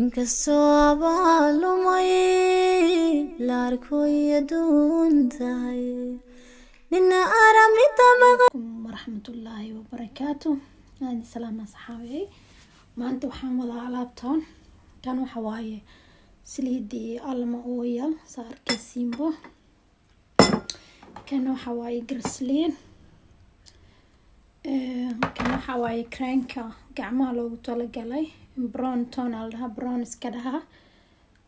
inkastoo abaalumay laarkoy aduun tahay nina aramnita waraxmatullaahi wabarakaatu. aadi salaama saxaabay, maanta waxaan wadaa alaabtan. kan waxa waaye saliidii alma oil saarkaysiinbo. kan waxa waaye garsliin. kan waxa waaye cranka gacmaha loogu talagalay brown tone aldaha brown iska dhaha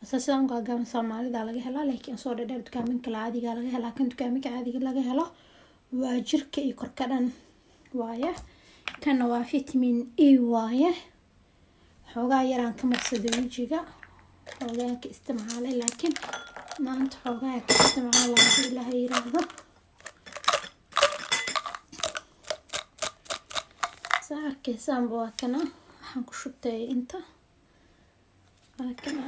asaasaan gaagan Soomaalida laga helaa, laakiin soo dheer dukaaminka caadiga laga helaa. kan dukaaminka caadiga laga helo waa jirka iyo korka dhan waaye. kan waa vitamin E waaye. xoogaa yaraan ka marsaday wajiga, xoogaa ka isticmaalay, laakiin maanta xoogaa ka isticmaalay hadii Ilaahay yiraahdo. saarkaysaan waa kana waxaan ku shubtay inta kana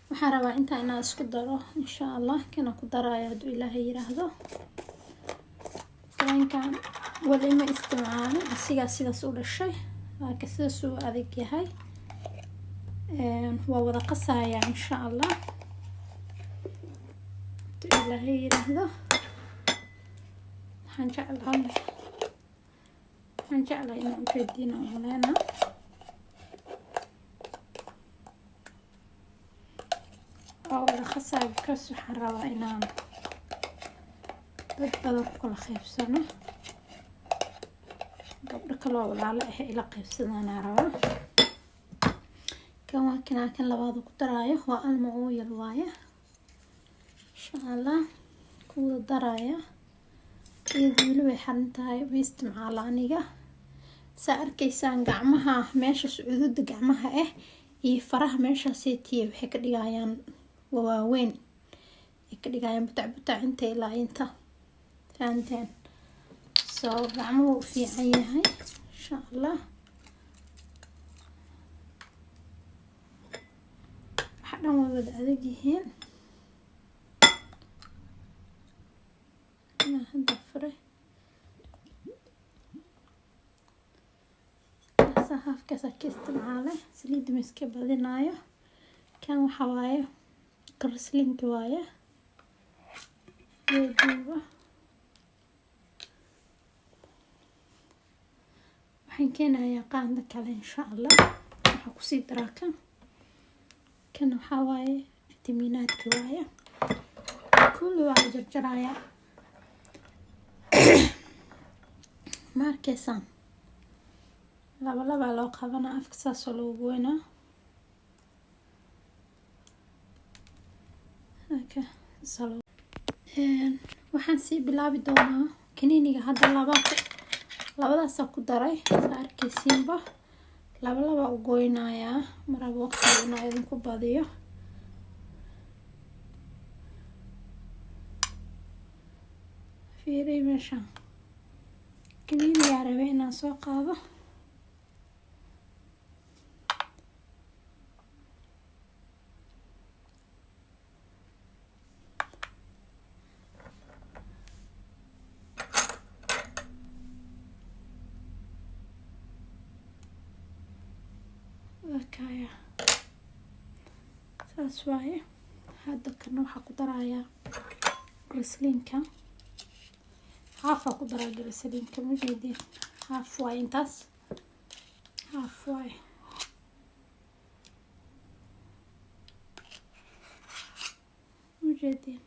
waxaan rabaa inta inaan isku daro insha Allah. kana ku daraayo hadii Ilaahay yiraahdo. kan wali ma isticmaalin, sidaas u dhashay, laakiin sidaas uu adag yahay. waa wada qasaya insha Allah hadii Ilaahay yiraahdo. waxaan jeclahay inaan ujeedino oleena oo wada qasaya, because waxaan rabaa inaan dad badan ku kala qaybsano. gabdho kale oo walaalo ah ila qaybsadaan rabaa. kan waa kan labaad ku daraayo waa alma oil waaye. insha Allah ku daraya iyadoo way xaran tahay isticmaal aniga. saa arkaysaan gacmaha meesha suudada gacmaha iyo faraha meesha seetiye waxay ka dhigayaan waaweyn, ay ka dhigayaan butac inta ilaa inta faanteen. gacmuhu fiican yahay insha Allah. waxa dhan wada adag yihiin. hadda fure saxafka ka isticmaalay saliid miska badinaayo. kan waxa waaye garsliinka waaye. waxaan keenayaa qaanda kale insha Allah. waxa ku sii daraa kan waxa waaye fitamiinaadka waaye. kulli waa jarjaraya. markaysaan laba loo qabana afka saas loo goynaa. waxaan sii bilaabi doonaa kaniiniga. hadda labadaas ku daray saarkaysiinba. laba u goynayaa maraba waqtiga inaan idinku badiyo. fiiri meesha kaniiniga rabay inaan soo qaado. kaya saas waaye. hadda kana waxaa ku darayaa garsliinka. haaf ku daraa garsliinka mujeedin. haaf waaye intaas. haaf waaye. mujeedin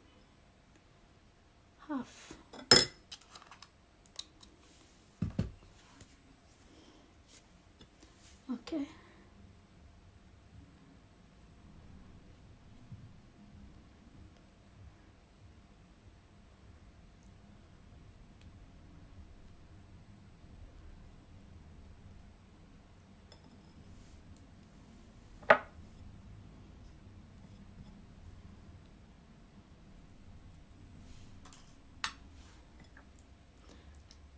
haaf. okay.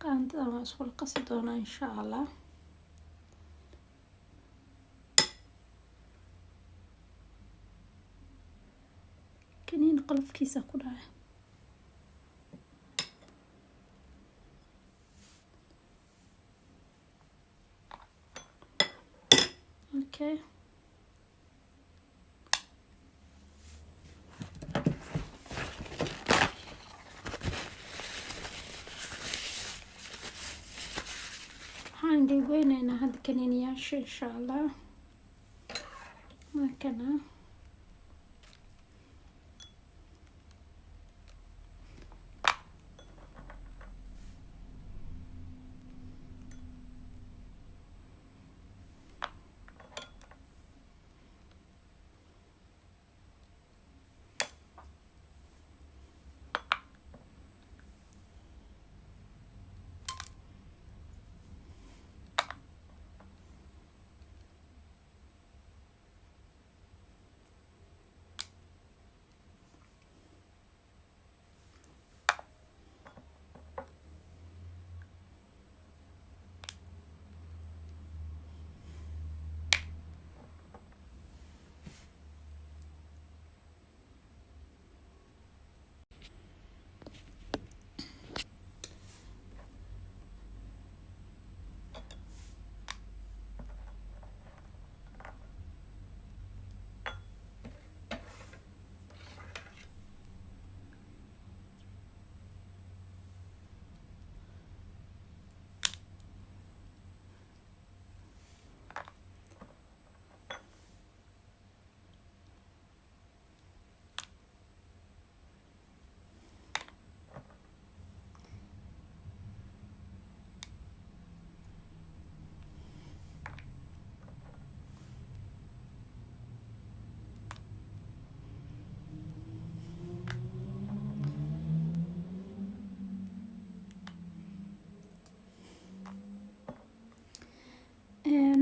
qaandada waan isku qasi doonaa insha Allah. kaniin qolofkiisa ku dhacay. okay. waxaan goynaynaa hadda kaniiniyaasha insha allah. markana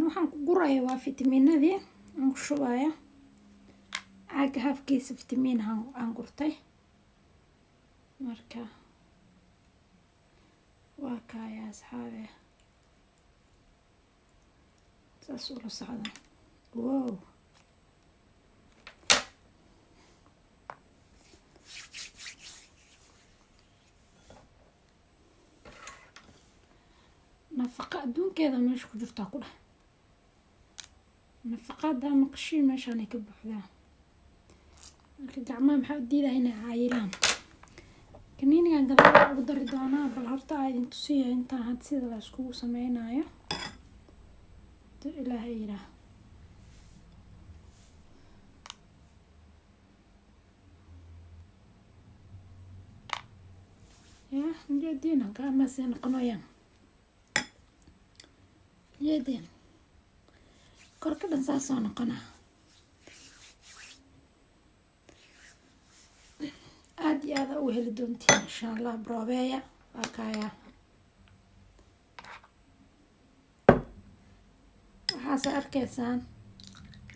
waxaan ku guraya waa fitamiinadii aan ku shubaya caaga hafkiisa fitamiin aan gurtay. marka waa kaya asxaabe saas ula socda. wow nafaqa adduunkeeda meesha ku jirtaa ku dheh. nafaqada maqashii meeshaan ay ka buuxdaa. marka gacmaha maxaa u diidaa inay caayilaan. kaniinigan gadaal ugu dari doonaa, bal horta aa idin tusiya intaan had sida la iskugu sameynayo haduu ilaahay yiraah. njeediina gacmahaasay noqonayaan. njeediin korka dhan saasoo noqonaa. aad iyo aada u heli doontiin insha allah. broobeeya waa kaya. waxaase arkaysaan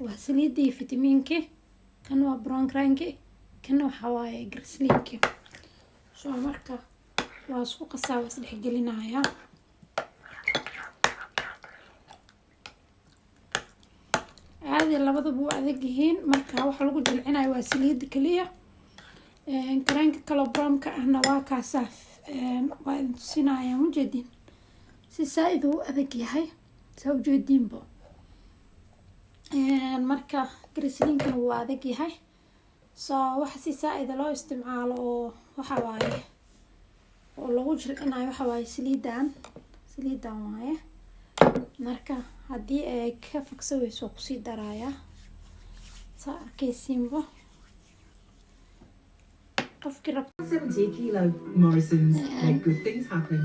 waa saliidii fitamiinki, kan waa brown cranki, kana waxaa waaye grisliinki. soo marka waa isku qasaa, waa isdhexgelinaya. caadi labadaba u adag yihiin. marka waxa lagu jilcinayo waa saliida kaliya. cranka kalo brownka ahna waa kaasaa. waa idin tusinaya mujeedin si saaid u adag yahay saa ujeediinbo. marka grisliinkana wuu adag yahay. soo waxa si saaida loo isticmaalo oo waxa waaye oo lagu jilcinayo waxa waaye saliidan waaye. marka haddii ay ka fogso weyso kusii daraya saa arkaysiinbo. qofkii rab 70 kilo Morrison's make good things happen.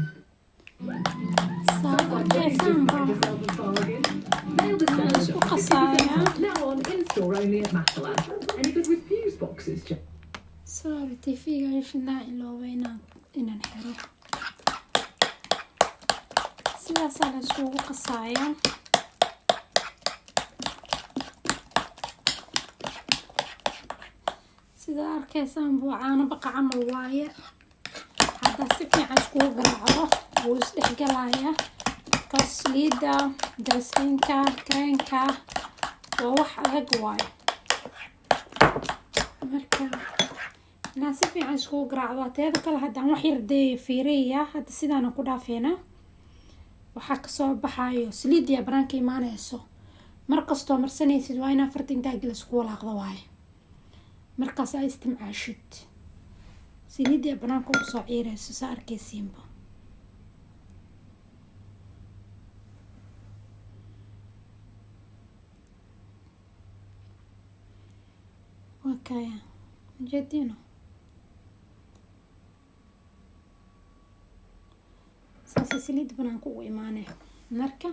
saa arkaysaanba isku qasaya. Now on in store only at Matalan. Any good with fuse boxes? sorry TV-ga ishinaa iloobay inaan xiro. sidaasaa la isugu qasaya. sida arkaysaan buu caano baqa camal waaye. haddaa si fiican iskugu garaacdo wuu isdhexgalaya. saliida, grisliinka, cranka waa wax adag waaye. marka inaa si fiican iskugu garaacdo. teeda kale haddaan wax yar dee fiiriya hadda sidaana ku dhaafeena waxaa kasoo baxayo saliidiya banaanka imaanayso. markastoo marsanaysid waa inaa fartinkaa gelis ku walaaqda waaye markaas ay istimcaashid saliidii banaanka ugu soo ciirayso saa arkaysiinba wakaya jadino saasi saliid banaanka ugu imaanaya marka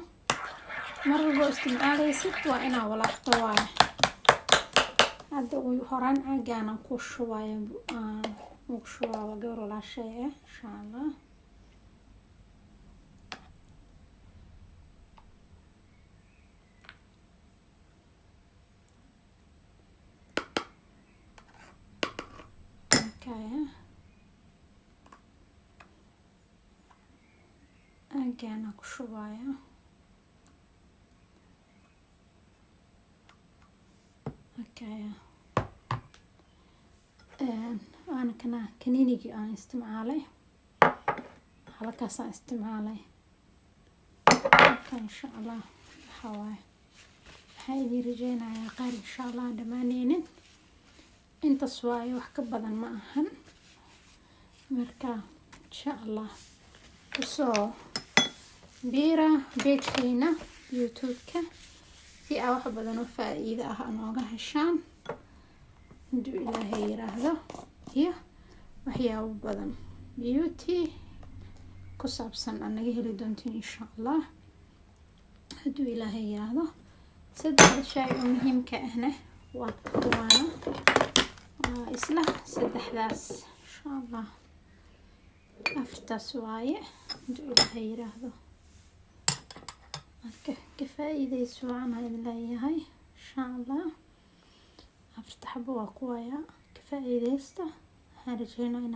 mar walba isticmaalaysid waa inaa walaaqto waaye hadda ugu horaan caagaan ku shubayo ugu shubaa gabar walaashay insha Allah caagaan ku shubayo أنا كنينيجي أنا استعمالي halkaas aan isticmaalay insha Allah waxaa idin rajeynayaa qaar insha Allah dhamaanaynin intaas waaye wax ka badan ma ahan marka insha Allah kusoo biira beejkeena YouTube-ka si aa wax badan oo faa'iido ah nooga heshaan haduu Ilaahay yiraahdo iyo waxyaabo badan beauty ku saabsan anaga heli doontiin insha Allah haduu Ilaahay yiraahdo saddex shay oo muhiimka ahna waa isla saddexdaas insha Allah afartaas waaye haduu Ilaahay yiraahdo marka ka faa'iideyso aan leeyahay insha Allah afarta xabo waa kuwaya ka faa'iideysta waxaan rajeynayaa